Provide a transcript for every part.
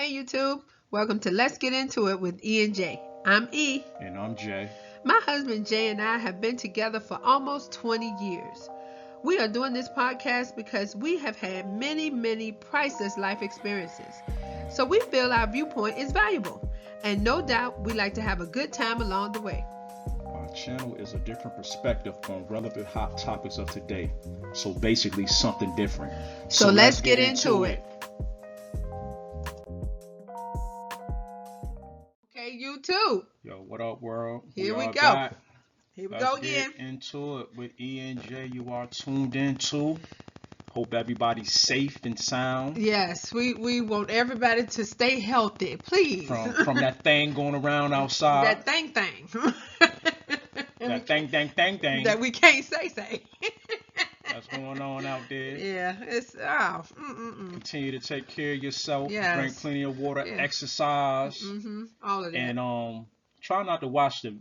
Hey YouTube, welcome to Let's Get Into It with E and J. I'm E. And I'm Jay. My husband Jay and I have been together for almost 20 years. We are doing this podcast because we have had many priceless life experiences. So we feel our viewpoint is valuable. And no doubt we like to have a good time along the way. Our channel is a different perspective on relevant hot topics of today. So basically something different. So let's get into it. Okay, YouTube. Yo, what up, world? Here we are go. back. Here we Let's go again. Get into it with E and J. You are tuned into. Hope everybody's safe and sound. Yes, we want everybody to stay healthy, please. From that thing going around outside. That thing. That thing. That we can't say. That's going on out there. Yeah, it's Continue to take care of yourself. Yes. Drink plenty of water. Yeah. Exercise. All of that. And try not to watch the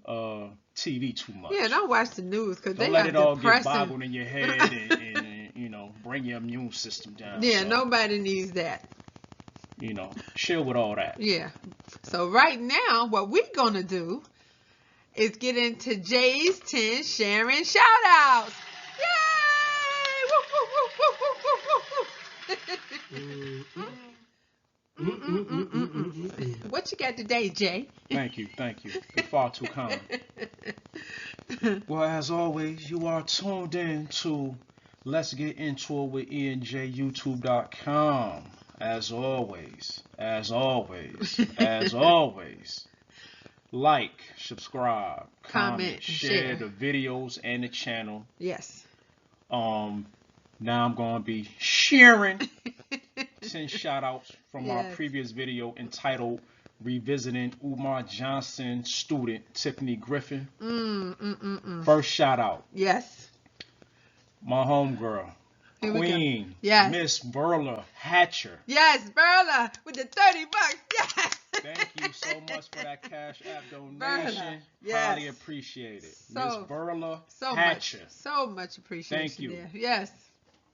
TV too much. Yeah, don't watch the news because they don't let are it all depressing. get boggled in your head and bring your immune system down. Yeah, so, nobody needs that. Chill with all that. Yeah. So right now, what we're gonna do is get into Jay's 10 sharing shout outs. Yay! Woo, woo, woo. What you got today, Jay? Thank you. You're far too kind. Well, as always, you are tuned in to Let's Get Into It with ENJ YouTube.com. As always, like, subscribe, comment, share the videos and the channel. Yes. Now I'm going to be sharing 10 shout outs from our previous video entitled Revisiting Umar Johnson student Tiffany Griffin. First shout out. Yes. My homegirl, Queen, Miss Verla Hatcher. Yes, Verla with the $30. Yes. Thank you so much for that Cash App donation. Verla, yes. Highly appreciate it. Miss Verla Hatcher. So much appreciation. Thank you. There. Yes.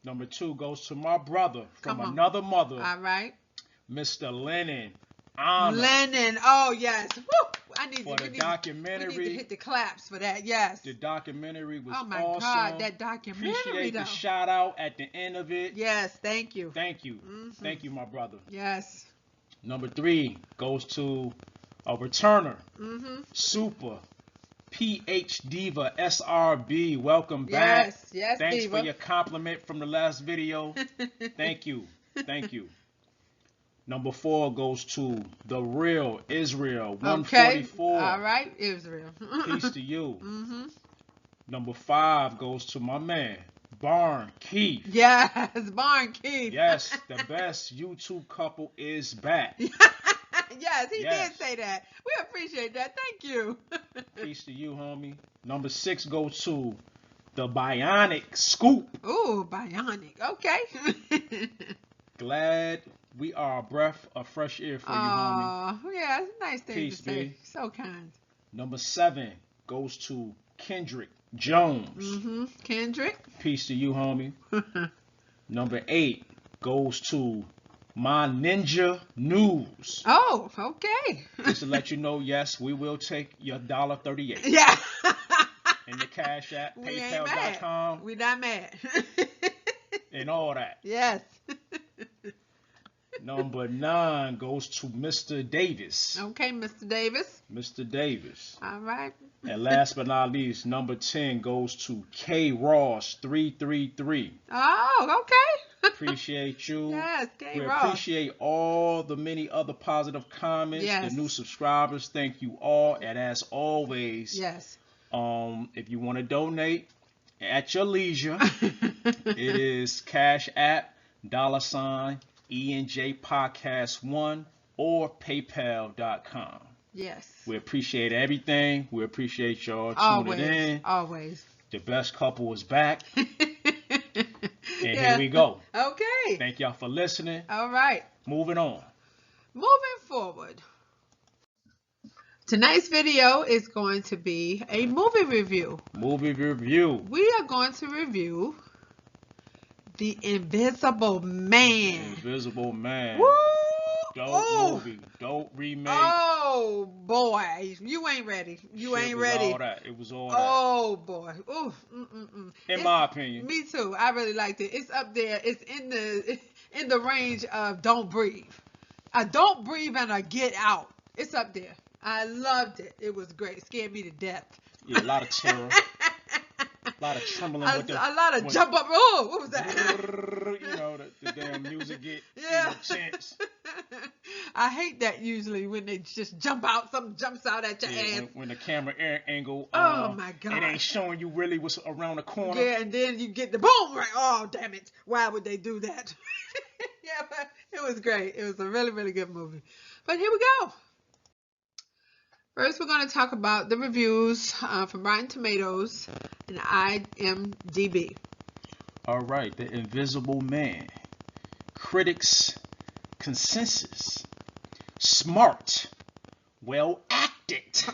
Number 2 goes to my brother from another mother. All right. Mr. Lennon. Lennon. Oh, yes. Woo. The documentary. We need to hit the claps for that. Yes. The documentary was awesome. Oh, my God. That documentary, Appreciate the shout out at the end of it. Yes. Thank you. Thank you, my brother. Yes. Number 3 goes to a returner. Super. PH Diva SRB. Welcome back. Yes, Thanks Diva. for your compliment from the last video. Thank you. Number 4 goes to the real Israel 144. Okay. All right, Israel. Peace to you. Number 5 goes to my man, Barn Keith. Yes, Barn Keith. Yes, the best YouTube couple is back. Yes, he did say that. We appreciate that. Thank you. Peace to you, homie. Number 6 goes to the Bionic Scoop. Ooh, Bionic. Okay. Glad we are a breath of fresh air for you, homie. Oh, yeah, it's a nice thing Peace, to say. B. So kind. Number 7 goes to Kendrick Jones. Kendrick. Peace to you, homie. Number 8 goes to My Ninja News. Oh, okay. Just to let you know, yes, we will take your $1.38. Yeah. In the Cash App, We PayPal.com. We not mad. And all that. Yes. Number 9 goes to Mr. Davis. Okay, Mr. Davis. Mr. Davis. All right. And last but not least, number 10 goes to K Ross 333. Oh, okay. Appreciate you. Yes, K We Ross. appreciate all the many other positive comments. Yes. The new subscribers. Thank you all. And as always, Yes. if you want to donate at your leisure, it is Cash App $ ENJ Podcast 1 or PayPal.com. Yes. We appreciate everything. We appreciate y'all tuning in. Always. The best couple is back. And here we go. Okay. Thank y'all for listening. All right. Moving on. Moving forward. Tonight's video is going to be a movie review. Movie review. We are going to review The Invisible Man. Invisible Man. Woo! Dope movie. Dope remake. Oh boy, you ain't ready. You ain't ready. All that. It was all that. Oh boy. Ooh. In my opinion. Me too. I really liked it. It's up there. It's in the range of Don't Breathe. A Don't Breathe and a Get Out. It's up there. I loved it. It was great. It scared me to death. Yeah, a lot of terror. A lot of trembling with a lot of jump up. Oh, what was that? You know, the damn music get intense. I hate that usually when they just jump out, something jumps out at your ass. When the camera angle, oh my God, it ain't showing you really what's around the corner. Yeah, and then you get the boom right. Oh damn it! Why would they do that? Yeah, but it was great. It was a really, really good movie. But here we go. First, we're going to talk about the reviews from Rotten Tomatoes and IMDb. All right, The Invisible Man. Critics' consensus. Smart, well acted,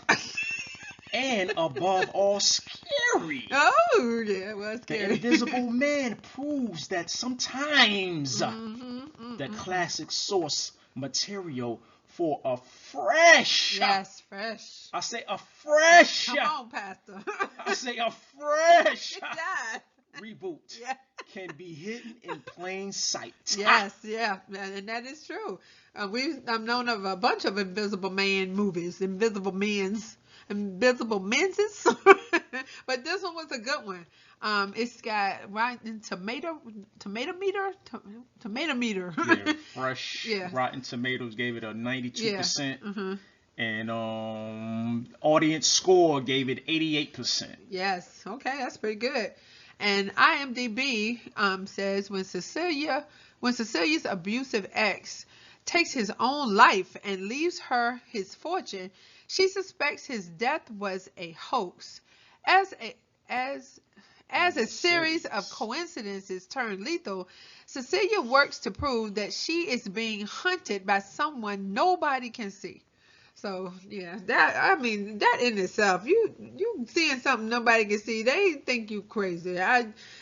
and above all, scary. Oh, yeah, it was scary. The Invisible Man proves that sometimes the classic source material for a fresh. Yes, fresh. I say a fresh. Come on, Pastor. I say a fresh. Yes. Reboot can be hidden in plain sight. Yes, yeah, and that is true. I've known of a bunch of Invisible Man movies, Invisible Men's, but this one was a good one. It's got Rotten Tomato meter. Yeah, fresh. Yeah. Rotten Tomatoes gave it a 92%. Yeah. And audience score gave it 88%. Yes, okay, that's pretty good. And IMDb says when Cecilia's abusive ex takes his own life and leaves her his fortune, she suspects his death was a hoax. As a series of coincidences turn lethal, Cecilia works to prove that she is being hunted by someone nobody can see. So yeah, that in itself, you seeing something nobody can see, they think you crazy.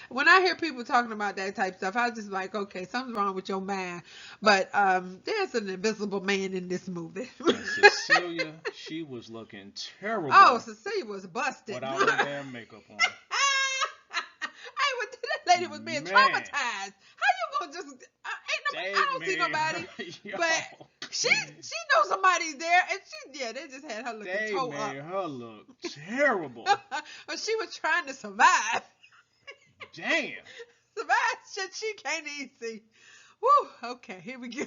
When I hear people talking about that type of stuff, I just like, okay, something's wrong with your mind. But there's an invisible man in this movie. Cecilia, she was looking terrible. Oh, Cecilia was busted without her damn makeup on. That lady was being traumatized. How you gonna just? I don't see nobody, but she knows somebody's there, and they just had her looking toe up. They made her look terrible. But she was trying to survive. Damn. Survive shit she can't even see. Woo. Okay, here we go.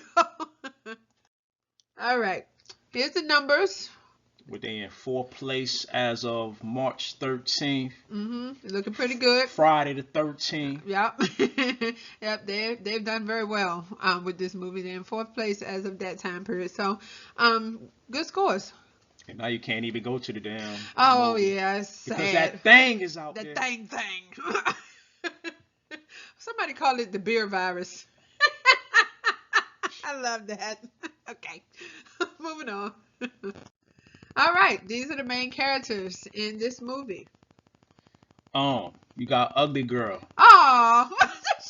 All right. Here's the numbers. They in fourth place as of March 13th. Looking pretty good. Friday the 13th. Yep. Yep. They've done very well with this movie. They're in fourth place as of that time period. So, good scores. And now you can't even go to the damn. Oh movie yeah, it's sad. Because that thing is out there. That thing. Somebody call it the beer virus. I love that. Okay, moving on. All right, these are the main characters in this movie. You got Ugly Girl. Oh,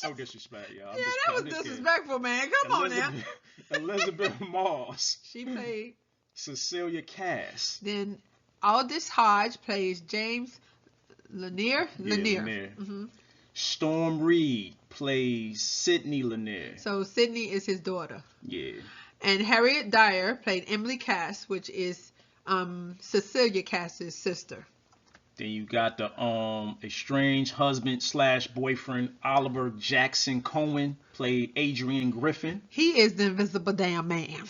no disrespect, y'all. Yeah, that was disrespectful, man. Come on now. Elizabeth Moss. She played Cecilia Cass. Then Aldous Hodge plays James Lanier. Lanier. Storm Reed plays Sydney Lanier. So Sydney is his daughter. Yeah. And Harriet Dyer played Emily Cass, which is Cecilia Cass's sister. Then you got the estranged husband / boyfriend Oliver Jackson Cohen played Adrian Griffin. He is the invisible damn man.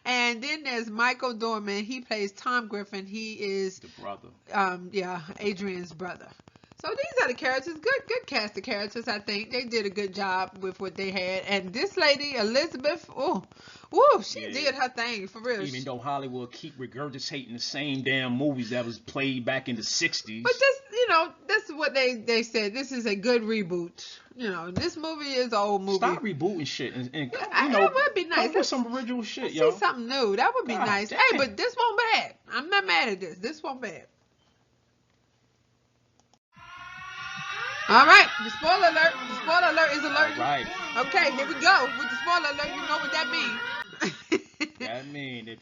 And then there's Michael Dorman. He plays Tom Griffin. He is the brother. Adrian's brother. So these are the characters. Good cast of characters. I think they did a good job with what they had. And this lady Elizabeth, she did her thing for real. Even though Hollywood keep regurgitating the same damn movies that was played back in the 60s. But that's what they said. This is a good reboot. This movie is an old movie. Stop rebooting shit and it would be nice. Come with some original shit, yo. See something new. That would be nice. Damn. Hey, but this won't bad. I'm not mad at this. This won't bad. All right, the spoiler alert. The spoiler alert is alerting. Right. Okay, here we go. With the spoiler alert, you know what that means.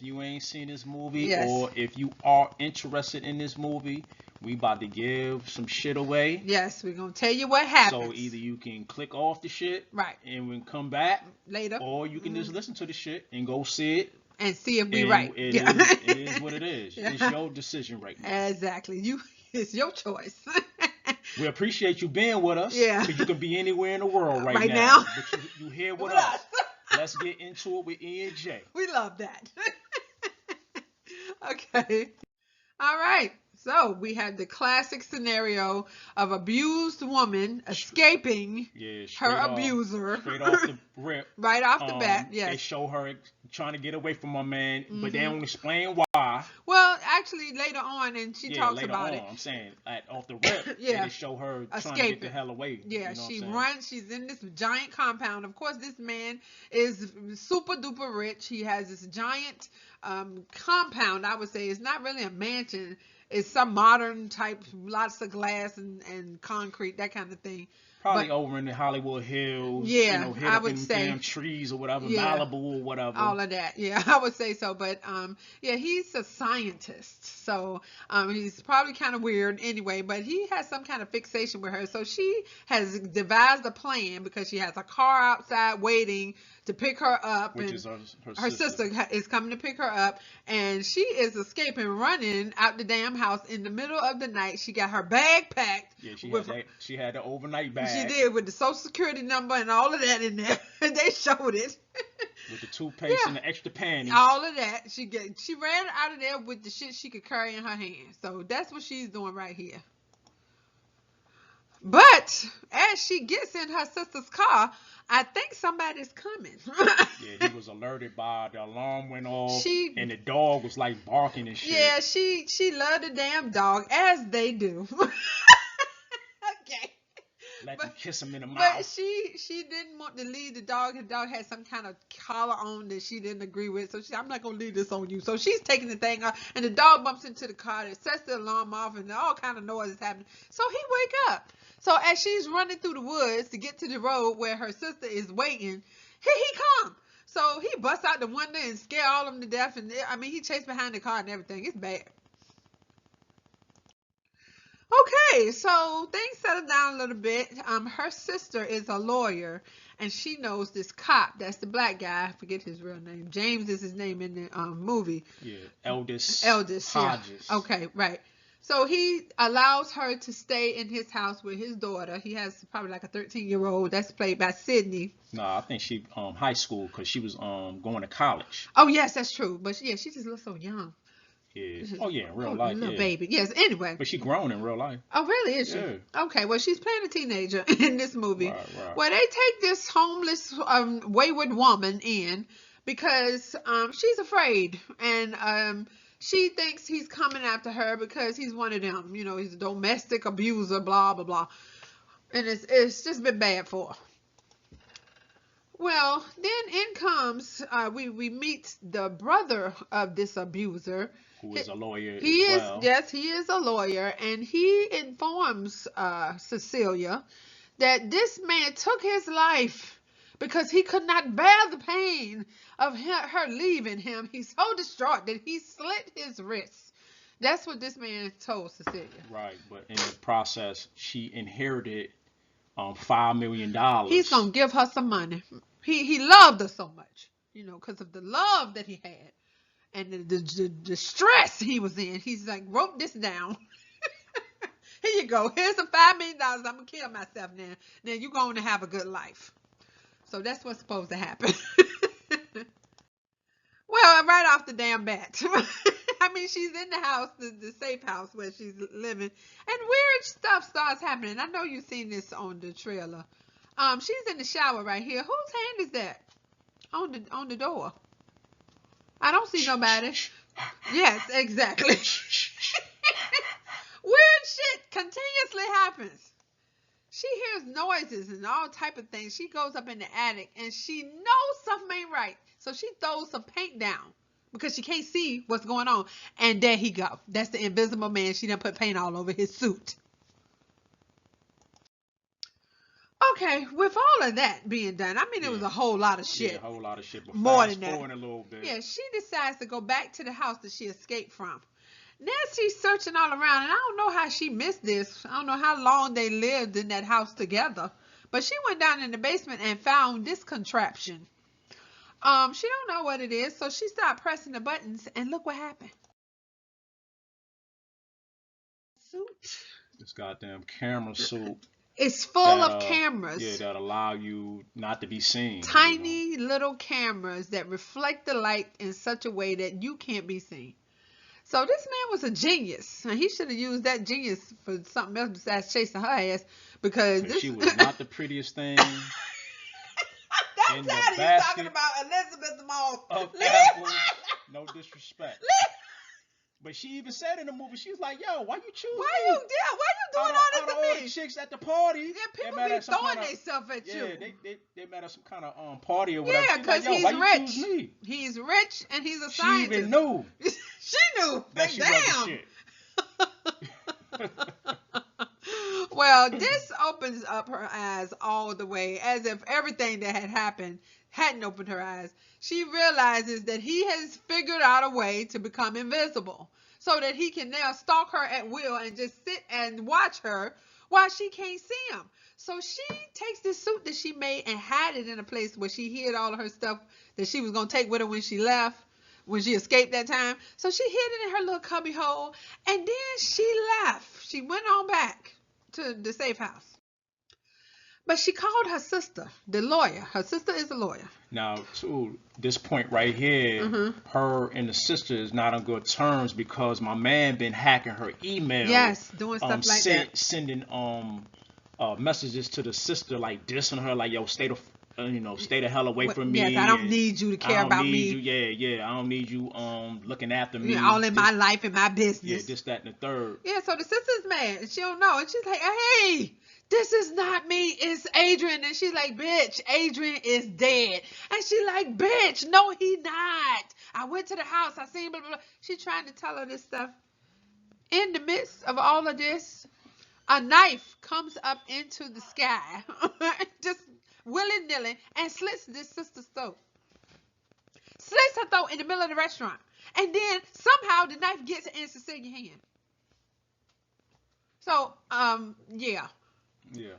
if you ain't seen this movie, Yes. or if you are interested in this movie, we about to give some shit away. Yes, we're gonna tell you what happens. So either you can click off the shit, right, and we come back later, or you can just listen to the shit and go see it and see if we right. It is what it is. Yeah. It's your decision right now. Exactly. It's your choice. We appreciate you being with us. Yeah. Because you can be anywhere in the world right now. But you here with us. Let's get into it with E and J. We love that. Okay. All right. So we had the classic scenario of abused woman escaping her abuser. Straight off the rip. Right off the bat, yes. They show her trying to get away from her man, but they don't explain why. Well, actually, later on, and she talks about it. I'm saying, off the rip, they show her trying to get the hell away. Yeah, she runs. She's in this giant compound. Of course, this man is super duper rich. He has this giant compound. I would say it's not really a mansion. It's some modern type, lots of glass and concrete, that kind of thing. Probably over in the Hollywood Hills. Yeah, hit I up would in say damn trees or whatever, Malibu or whatever. All of that, yeah, I would say so. But he's a scientist, so he's probably kind of weird anyway. But he has some kind of fixation with her, so she has devised a plan because she has a car outside waiting to pick her up, which and is her sister is coming to pick her up, and she is escaping, running out the damn house in the middle of the night. She got her bag packed. Yeah, she had the overnight bag. She did, with the social security number and all of that in there. They showed it. With the toothpaste and the extra panties. All of that. She ran out of there with the shit she could carry in her hand. So that's what she's doing right here. But as she gets in her sister's car, I think somebody's coming. Yeah, he was alerted by the alarm went off, and the dog was like barking and shit. Yeah, she loved the damn dog, as they do. Okay. Let them kiss him in the mouth. But she didn't want to leave the dog. The dog had some kind of collar on that she didn't agree with. So I'm not going to leave this on you. So she's taking the thing off, and the dog bumps into the car. It sets the alarm off, and all kind of noise is happening. So he wake up. So as she's running through the woods to get to the road where her sister is waiting, here he come. So he busts out the window and scare all of them to death. And he chased behind the car and everything. It's bad. Okay, so things settle down a little bit. Her sister is a lawyer, and she knows this cop. That's the black guy. I forget his real name. James is his name in the movie. Yeah, Eldest Hodges. Yeah. Okay, right. So he allows her to stay in his house with his daughter. He has probably like a 13-year-old. That's played by Sydney. No, I think she high school because she was going to college. Oh yes, that's true. But yeah, she just looks so young. Yeah. Oh yeah, in real life. Little baby. Yes. Anyway. But she grown in real life. Oh really? Is she? Yeah. Okay. Well, she's playing a teenager in this movie. Right. Well, they take this homeless, wayward woman in because she's afraid, and she thinks he's coming after her because he's one of them. He's a domestic abuser. Blah blah blah. And it's just been bad for her. Well, then in comes we meet the brother of this abuser. Who is a lawyer as well. Yes, he is a lawyer, and he informs Cecilia that this man took his life because he could not bear the pain of her leaving him. He's so distraught that he slit his wrists. That's what this man told Cecilia. Right, but in the process, she inherited $5 million. He's gonna give her some money. He loved her so much, because of the love that he had. And the stress he was in. He's like, wrote this down. Here you go. Here's some $5 million. I'm going to kill myself now. Now you're going to have a good life. So that's what's supposed to happen. Well, right off the damn bat. She's in the house, the safe house where she's living. And weird stuff starts happening. I know you've seen this on the trailer. She's in the shower right here. Whose hand is that? On the door. I don't see nobody. Yes, exactly. Weird shit continuously happens. She hears noises and all type of things. She goes up in the attic and she knows something ain't right. So she throws some paint down because she can't see what's going on. And there he go. That's the invisible man. She done put paint all over his suit. Okay, with all of that being done, I mean, it was a whole lot of shit. Yeah, a whole lot of shit. But more fast than that. forward a little bit. Yeah, she decides to go back to the house that she escaped from. Now she's searching all around, and I don't know how she missed this. I don't know how long they lived in that house together. But she went down in the basement and found this contraption. She don't know what it is, so she started pressing the buttons, and look what happened. Suit. This goddamn camera suit. It's full of cameras. Yeah, that allow you not to be seen. Tiny little cameras that reflect the light in such a way that you can't be seen. So this man was a genius, and he should have used that genius for something else besides chasing her ass, because she was not the prettiest thing. I'm tired of you talking about Elizabeth Moss. Of apples. No disrespect. But she even said in the movie, she was like, "Yo, why you choose me? Why you doing all this to all me?" The chicks at the party. Yeah, people be throwing themselves at you. Yeah, they met at some kind of party or whatever. Yeah, because like, he's why rich. You choose me? He's rich and he's a scientist. She even knew. She knew. That she Damn. Shit. Well, this opens up her eyes all the way, as if everything that had happened hadn't opened her eyes. She realizes that he has figured out a way to become invisible, so that he can now stalk her at will and just sit and watch her while she can't see him. So she takes this suit that she made and hid it in a place where she hid all of her stuff that she was going to take with her when she left, when she escaped that time. So she hid it in her little cubby hole, and then she left. She went on back to the safe house. But she called her sister, the lawyer. Her sister is a lawyer. Now, to this point right here, her and the sister is not on good terms because my man been hacking her email. Yes, doing stuff like that. Sending messages to the sister, like dissing her, like, "Yo, stay the hell away from me. Yes, I don't need you to care about me. Yeah, I don't need you looking after me. All in my life and my business. Yeah, this, that, and the third. Yeah, so the sister's mad and she don't know. And she's like, "Hey, this is not me, it's Adrian." And she's like, "Bitch, Adrian is dead." And she like, "Bitch, no, he not. I went to the house, I seen blah, blah, blah." She's trying to tell her this stuff. In the midst of all of this, a knife comes up into the sky, just willy-nilly, and slits this sister's throat. Slits her throat in the middle of the restaurant. And then somehow the knife gets in Cecilia's hand. So, yeah. Yeah.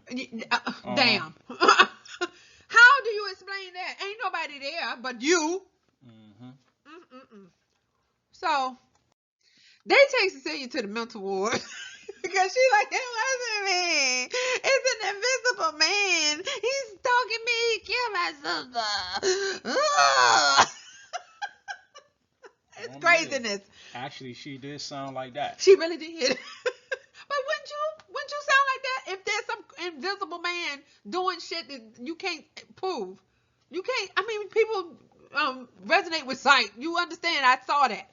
Damn. How do you explain that? Ain't nobody there but you. So they take Cecilia to the mental ward because she's like, "It wasn't me. It's an invisible man. He's stalking me. He killed my sister." It's craziness. Actually, she did sound like that. She really did. But wouldn't you sound like that if there's some invisible man doing shit that you can't prove? You can't. I mean, people resonate with sight. You understand? I saw that.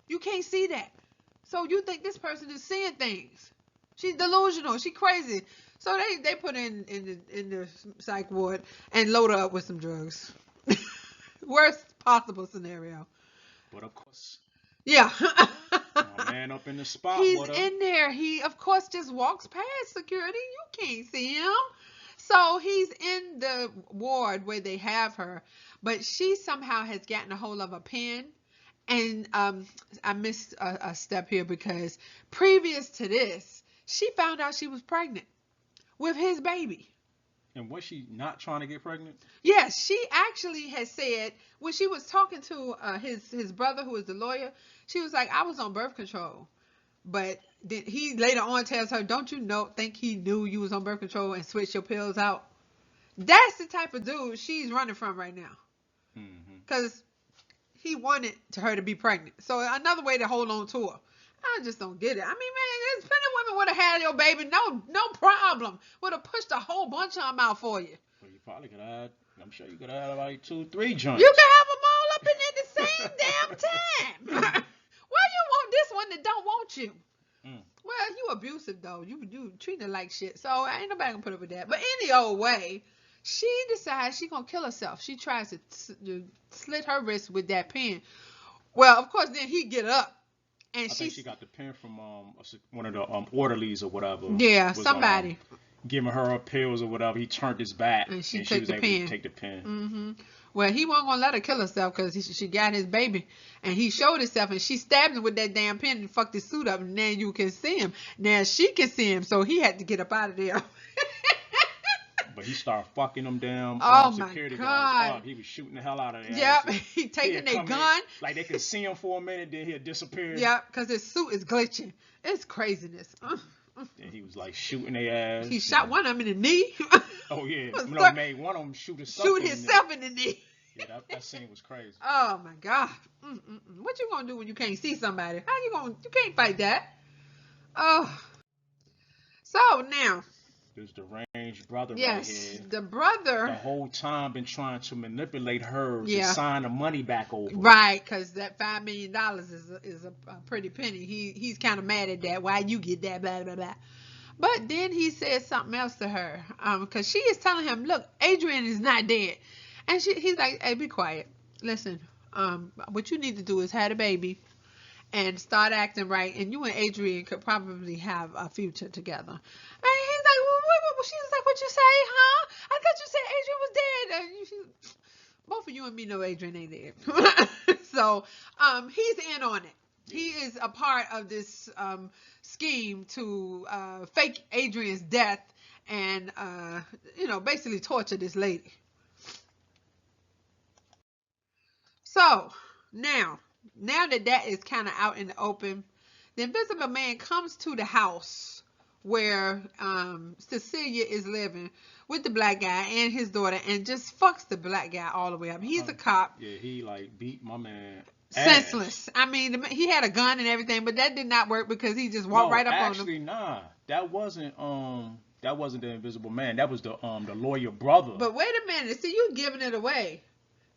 You can't see that. So you think this person is seeing things? She's delusional. She crazy. So they put her in the psych ward and load her up with some drugs. Worst possible scenario. But of course. Yeah. My man up in the spot. He's in there. He, of course, just walks past security. You can't see him. So he's in the ward where they have her. But she somehow has gotten a hold of a pen. And I missed a step here because previous to this, she found out she was pregnant with his baby. And was she not trying to get pregnant? Yes, she actually had said when she was talking to his brother, who is the lawyer, she was like, "I was on birth control." But he later on tells her, "Don't you think he knew you was on birth control and switched your pills out?" That's the type of dude she's running from right now. Because he wanted her to be pregnant. So another way to hold on to her. I just don't get it. I mean, man, there's plenty of women would have had your baby, no problem. Would have pushed a whole bunch of them out for you. Well, you probably could have. I'm sure you could have like 2-3 joints. You can have them all up in there the same damn time. Why you want this one that don't want you? Well, you abusive though. You treat her like shit. So ain't nobody gonna put up with that. But any old way, she decides she gonna kill herself. She tries to slit her wrist with that pen. Well, of course, then he get up. And I think she got the pen from one of the orderlies or whatever. Yeah, somebody. giving her pills or whatever, he turned his back and she was able to take the pen. Mm-hmm. Well, he wasn't gonna let her kill herself because she got his baby, and he showed himself, and she stabbed him with that damn pen and fucked his suit up, and now you can see him. Now she can see him, so he had to get up out of there. But he started fucking them damn security guards up. He was shooting the hell out of them. Yep, he taking their gun. Like they could see him for a minute, then he'd disappear. Yep, because his suit is glitching. It's craziness. And he was like shooting their ass. He shot one of them in the knee. Oh yeah, made one of them shoot himself in the knee. Yeah, that scene was crazy. Oh my god. What you gonna do when you can't see somebody? You can't fight that. Oh. So now. There's the deranged brother right here. The brother. The whole time been trying to manipulate her to sign the money back over. Right, because that $5 million is a pretty penny. He's kind of mad at that. Why you get that, blah, blah, blah. But then he said something else to her. Because she is telling him, look, Adrian is not dead. And he's like, hey, be quiet. Listen, what you need to do is have a baby and start acting right. And you and Adrian could probably have a future together. And he's like, she's like, what you say, huh? I thought you said Adrian was dead. And both of you and me know Adrian ain't dead. So, he's in on it. He is a part of this scheme to fake Adrian's death and, basically torture this lady. So, now that is kind of out in the open, the Invisible Man comes to the house where Cecilia is living with the black guy and his daughter, and just fucks the black guy all the way up. He's a cop. Yeah, he like beat my man senseless. I mean, he had a gun and everything, but that did not work because he just walked right up on him. Actually, nah, that wasn't the Invisible Man. That was the lawyer brother. But wait a minute, see, you giving it away.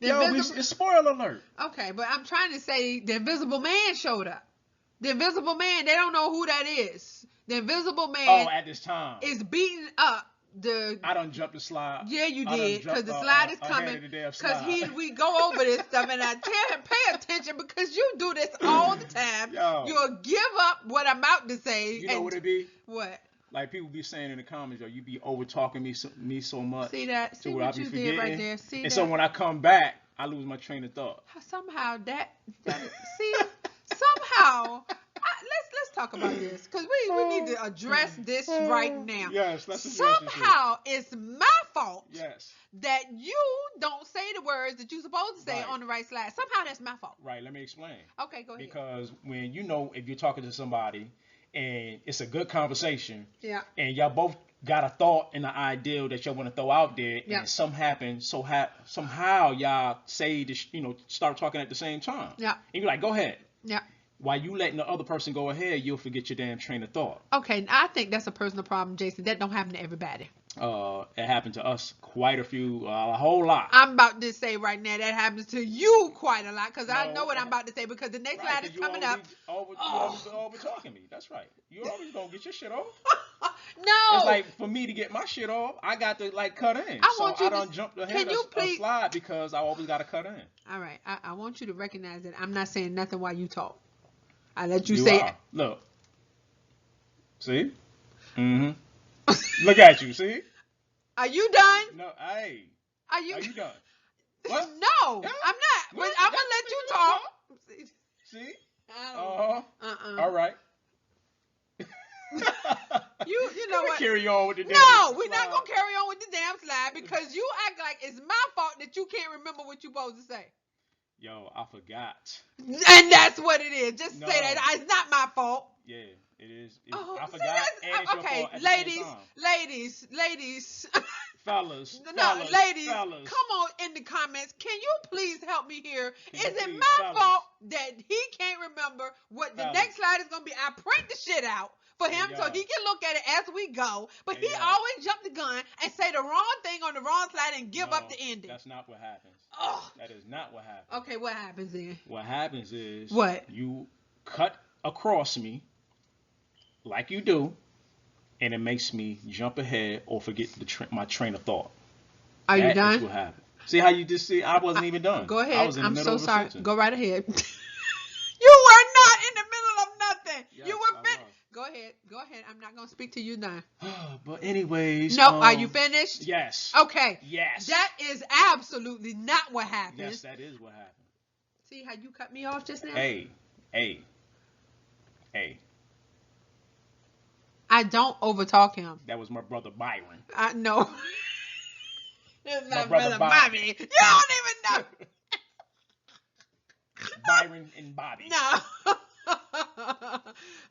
It's spoiler alert. Okay, but I'm trying to say the Invisible Man showed up. The Invisible Man, they don't know who that is. The Invisible Man at this time is beating up I done jumped the slide. Yeah, you did, because the slide is coming. Because we go over this stuff, and I tell him, pay attention, because you do this all the time. You'll give up what I'm about to say. You know what it be? What? Like people be saying in the comments, you be over talking me so much. See that? See what you did right there? See and so when I come back, I lose my train of thought. Somehow see, somehow. Let's talk about this, because we need to address this right now. Yes, let's address this. Somehow it's my fault. Yes. That you don't say the words that you're supposed to say on the right slide. Somehow that's my fault. Right. Let me explain. Okay, go ahead. Because when if you're talking to somebody and it's a good conversation, and y'all both got a thought and an ideal that y'all want to throw out there, and something happens, somehow y'all say this, start talking at the same time. Yeah. And you're like, go ahead. Yeah. While you letting the other person go ahead, you'll forget your damn train of thought. Okay, I think that's a personal problem, Jason. That don't happen to everybody. It happened to us quite a whole lot. I'm about to say right now that happens to you quite a lot, because I know what I'm about to say, because the next slide is coming up. You always over talking me. That's right. You always gonna get your shit off. No. It's like for me to get my shit off, I got to cut in. I don't jump ahead of a slide because I always got to cut in. All right. I want you to recognize that I'm not saying nothing while you talk. I let you say it. Look. See? Mm-hmm. Look at you. See? Are you done? No. Hey. Are you done? What? No, yeah. I'm not. I'm going to let you talk. See? All right. You know what? Carry on with the damn slide. We're not going to carry on with the damn slide, because you act like it's my fault that you can't remember what you're supposed to say. Yo, I forgot. And that's what it is. Just say that. It's not my fault. Yeah, it is. I forgot. And it's okay, your fault ladies. Fellas. Ladies. Come on in the comments. Can you please help me here? Is it my fault that he can't remember what the next slide is going to be? I print the shit out for him so he can look at it as we go. But he always jump the gun and say the wrong thing on the wrong slide and give up the ending. That's not what happens. That is not what happens. Okay, what happens then? What happens is you cut across me like you do, and it makes me jump ahead or forget my train of thought. Are you done? That's what happened. See how you just see? I wasn't even done. Go ahead. I was in the middle I'm so sorry. Sentence. Go right ahead. You were not in the middle of nothing. Yes, you were finished. Go ahead. Go Go ahead. I'm not gonna speak to you now. But anyways. No, are you finished? Yes. Okay. Yes. That is absolutely not what happened. Yes, that is what happened. See how you cut me off just now? Hey. I don't overtalk him. That was my brother Byron. I know. It's My brother Bobby. You don't even know. Byron and Bobby. No.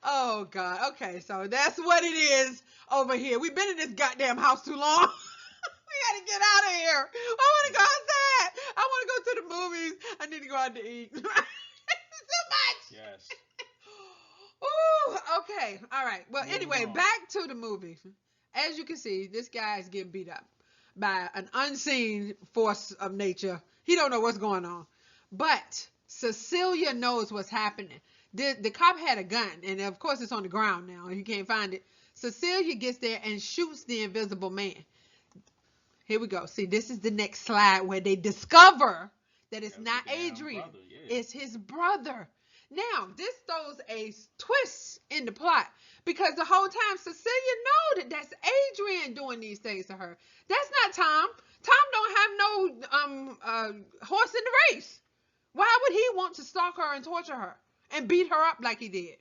Oh God. Okay, so that's what it is over here. We've been in this goddamn house too long. We gotta get out of here. I want to go outside. I want to go to the movies. I need to go out to eat. Too much. Yes. Ooh. Okay. All right. Well, anyway, back to the movie. As you can see, this guy is getting beat up by an unseen force of nature. He don't know what's going on, but Cecilia knows what's happening. The cop had a gun, and of course it's on the ground now. He can't find it. Cecilia gets there and shoots the invisible man. Here we go. See, this is the next slide where they discover that it's not Adrian. Brother, yeah. It's his brother. Now, this throws a twist in the plot because the whole time Cecilia knows that that's Adrian doing these things to her. That's not Tom. Tom don't have no horse in the race. Why would he want to stalk her and torture her and beat her up like he did?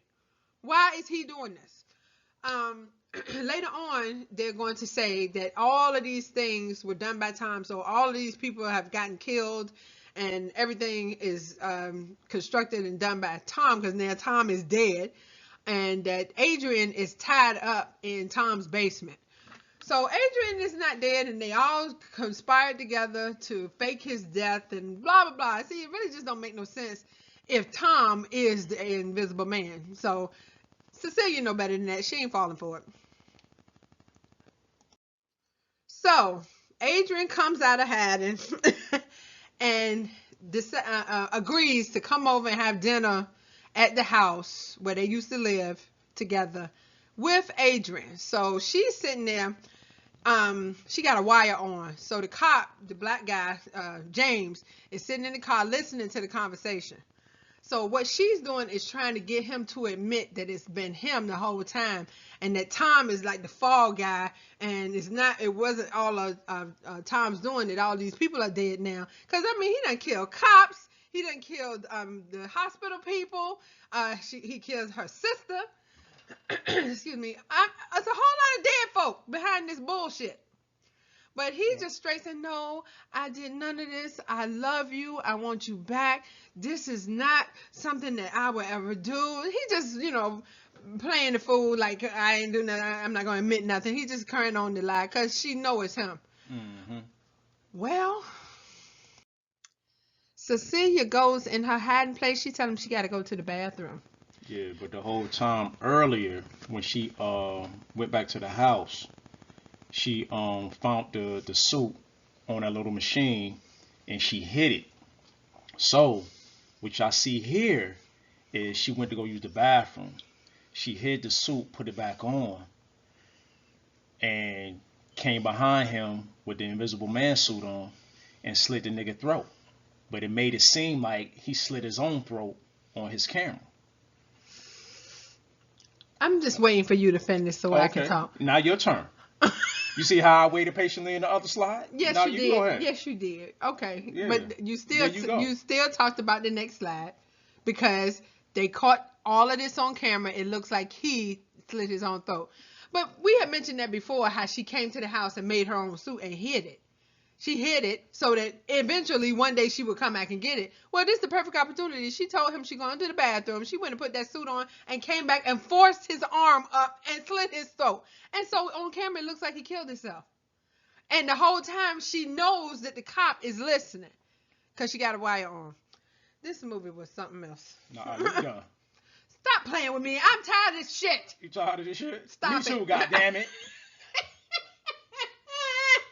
Why is he doing this? Later on, they're going to say that all of these things were done by Tom. So all of these people have gotten killed and everything is constructed and done by Tom because now Tom is dead. And that Adrian is tied up in Tom's basement. So Adrian is not dead, and they all conspired together to fake his death and blah, blah, blah. See, it really just don't make no sense if Tom is the invisible man. So Cecilia know better than that. She ain't falling for it. So Adrian comes out of hiding and agrees to come over and have dinner at the house where they used to live together with Adrian. So she's sitting there. She got a wire on. So the cop, the black guy, James, is sitting in the car listening to the conversation. So what she's doing is trying to get him to admit that it's been him the whole time, and that Tom is like the fall guy, and it wasn't all of Tom's doing it. All these people are dead now. Because, I mean, he done killed cops. He done killed the hospital people. He killed her sister. Excuse me. It's a whole lot of dead folk behind this bullshit. But he just straight said, no, I did none of this. I love you. I want you back. This is not something that I would ever do. He just, playing the fool like I ain't doing nothing. I'm not going to admit nothing. He just carrying on the lie because she know it's him. Mm-hmm. Well, Cecilia goes in her hiding place. She tells him she got to go to the bathroom. Yeah, but the whole time earlier when she went back to the house, she found the suit on that little machine and she hid it. So, what I see here is she went to go use the bathroom. She hid the suit, put it back on, and came behind him with the Invisible Man suit on and slit the nigga throat. But it made it seem like he slit his own throat on his camera. I'm just waiting for you to finish so I can talk. Now your turn. You see how I waited patiently in the other slide? Yes, now you did. Go ahead. Yes, you did. Okay, yeah. But you still talked about the next slide because they caught all of this on camera. It looks like he slit his own throat. But we had mentioned that before, how she came to the house and made her own suit and hid it. She hid it so that eventually one day she would come back and get it. Well, this is the perfect opportunity. She told him she going to the bathroom. She went and put that suit on and came back and forced his arm up and slit his throat. And so on camera, it looks like he killed himself. And the whole time she knows that the cop is listening because she got a wire on. This movie was something else. Nah, you done. Stop playing with me. I'm tired of this shit. You tired of this shit? Stop me it. too, goddammit.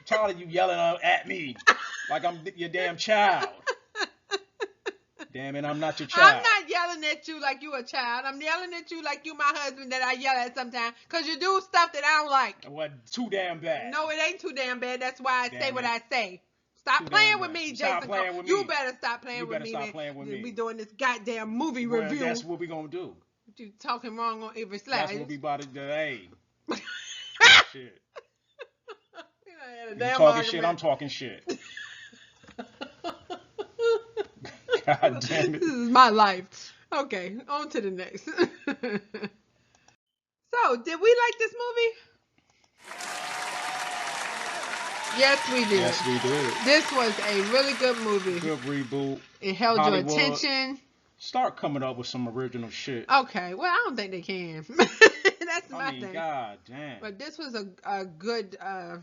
Tired of you yelling at me like I'm your damn child. Damn it, I'm not your child. I'm not yelling at you like you a child. I'm yelling at you like you my husband that I yell at sometimes because you do stuff that I don't like. What? Too damn bad. No, it ain't too damn bad. That's why I say what I say. Stop playing with me, Jason. Stop playing with me. You better stop playing with me. You better stop playing with me. We doing this goddamn movie review. That's what we gonna do. You talking wrong on every slide. That's what we about to do. Hey. Shit. You Damn talking argument. shit, I'm talking shit. God damn it. This is my life. Okay, on to the next. So, did we like this movie? Yes, we did. Yes, we did. This was a really good movie. Good reboot. It held Hollywood. your attention. Start coming up with some original shit. Okay, well, I don't think they can. That's my thing. God damn. But this was a good, a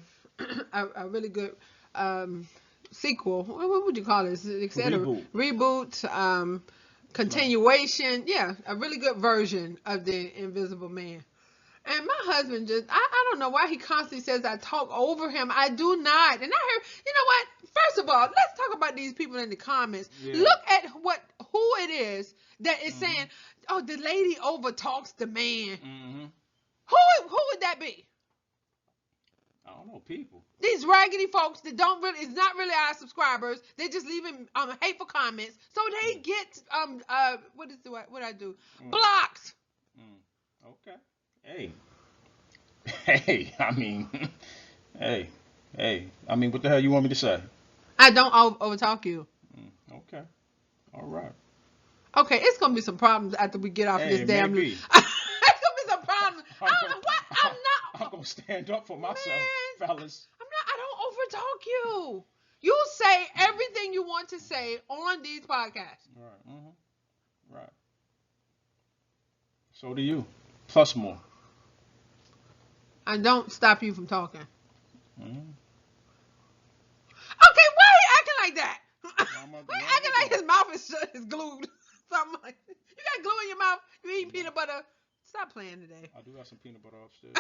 really good sequel. What would you call this? Reboot. Continuation. Yeah, a really good version of the Invisible Man. And my husband I don't know why he constantly says I talk over him. I do not. And I heard, you know what? First of all, let's talk about these people in the comments. Yeah. Look at who it is that is saying, oh, the lady over talks the man. Mm-hmm. Who would that be? I don't know, people. These raggedy folks that it's not really our subscribers. They're just leaving hateful comments. So they get what I do? Blocked. Okay. Hey, I mean, hey, I mean, what the hell you want me to say? I don't overtalk you. Okay, all right. Okay, it's gonna be some problems after we get off this damn. Maybe. It's gonna be some problems. I'm gonna stand up for myself, fellas. I don't overtalk you. You say everything you want to say on these podcasts. Right. Right. So do you. Plus more. I don't stop you from talking. Mm-hmm. Okay, why are you acting like that? Why you acting like his mouth is glued? Something like, you got glue in your mouth. You eat peanut butter. Stop playing today. I do have some peanut butter upstairs.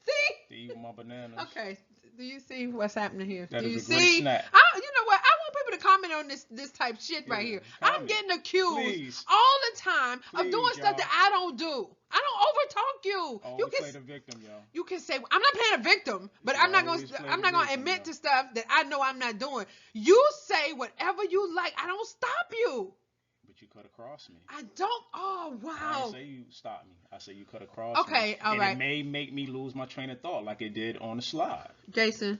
See? To eat with my bananas. Okay. Do you see what's happening here? That do is you a great see? snack. You know what? I want people to comment on this type shit right here. Comment. I'm getting accused Please. all the time of doing y'all. stuff that I don't do. I don't overtalk you. Always You can play the victim, y'all. You can say I'm not playing a victim, but I'm not gonna admit to stuff that I know I'm not doing. You say whatever you like. I don't stop you. But you cut across me. I don't. Oh wow. I didn't say you stopped me. I said you cut across me. Okay, all right. And it may make me lose my train of thought like it did on the slide. Jason.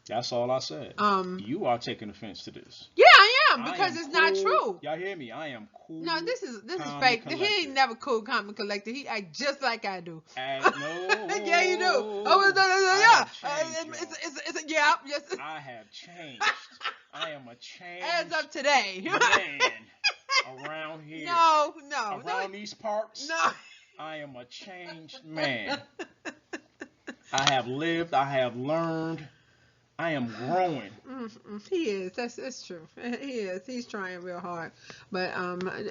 That's all I said. You are taking offense to this. Yeah, I am because it's not true. Y'all hear me? I am cool. No, this is fake. He ain't never cool, calm, and collected. He act just like I do. No. Yeah, you do. Oh, yeah. Yes. I have changed. I am a changed as of today. Man around here. No. Around these parts. No. I am a changed man. I have lived. I have learned. I am growing. He is. That's true. He is. He's trying real hard. But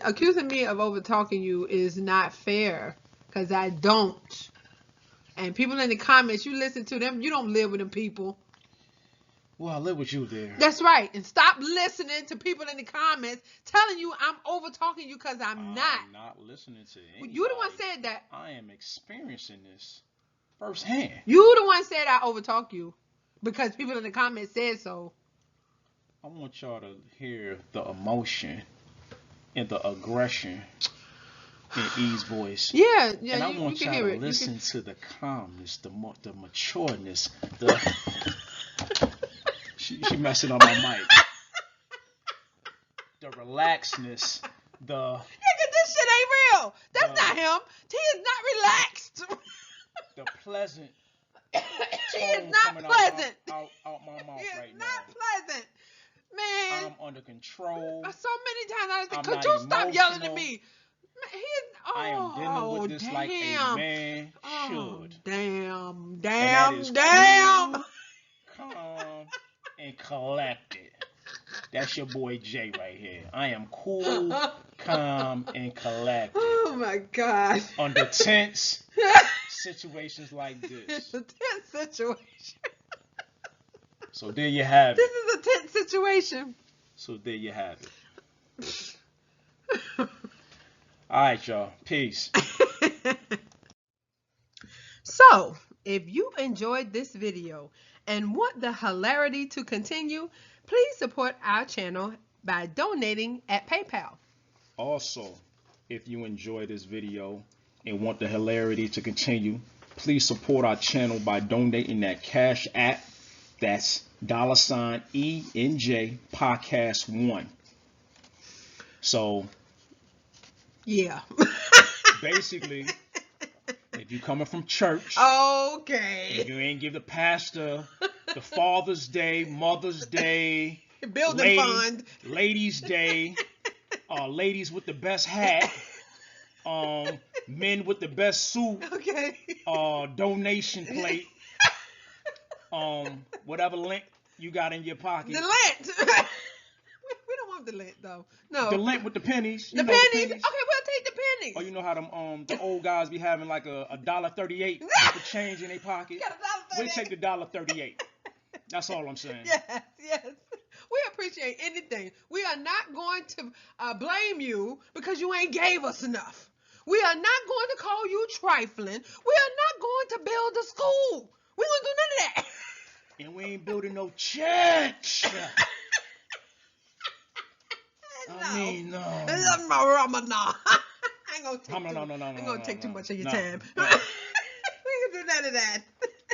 accusing me of over talking you is not fair because I don't. And people in the comments, you listen to them. You don't live with them people. Well, I live with you there. That's right. And stop listening to people in the comments telling you I'm over talking you because I'm not. I'm not listening to anybody. You the one said that. I am experiencing this firsthand. You the one said I over talk you. Because people in the comments said so. I want y'all to hear the emotion and the aggression in E's voice. Yeah, and I want y'all to listen to the calmness, the matureness, she messing up my mic. The relaxedness, Nigga, this shit ain't real. That's not him. He is not relaxed. The pleasant. He is not pleasant. Out my mouth he right is now. not pleasant. Man. I'm under control. So many times I said, could you emotional. stop yelling at me? I am dealing with this like a man should. Damn. Calm and collected. That's your boy Jay right here. I am cool, calm, and collected. Oh my God. Under tense situations like this. It's a tense situation. So there you have it. This is a tense situation. So there you have it. All right, y'all. Peace. So, if you enjoyed this video and want the hilarity to continue, please support our channel by donating at PayPal. Also, if you enjoy this video and want the hilarity to continue, please support our channel by donating that Cash App. That's $ENJ Podcast 1. So, yeah. Basically, if you coming from church, okay, if you ain't give the pastor the Father's Day, Mother's Day, building fund, Ladies' Day, ladies with the best hat, men with the best suit, okay, donation plate, whatever lint you got in your pocket. The lint. We don't want the lint though. No. The lint with the pennies. The pennies. Okay, we'll take the pennies. Oh, you know how them the old guys be having like a $1.38 for change in their pocket. We'll take the $1.38. That's all I'm saying. Yes. We appreciate anything. We are not going to blame you because you ain't gave us enough. We are not going to call you trifling. We are not going to build a school. We gonna do none of that. And we ain't building no church. No. I mean, no. I ain't gonna take too much of your time. We ain't gonna do none of that.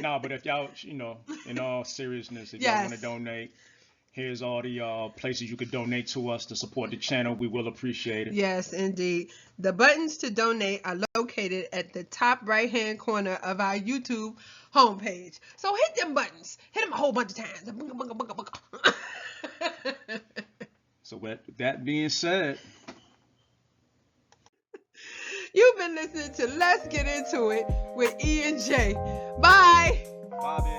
No, but if y'all, in all seriousness, if y'all want to donate, here's all the places you could donate to us to support the channel. We will appreciate it. Yes, indeed. The buttons to donate are located at the top right-hand corner of our YouTube homepage. So hit them buttons. Hit them a whole bunch of times. So with that being said, you've been listening to Let's Get Into It with E and J. Bye. Bye, baby.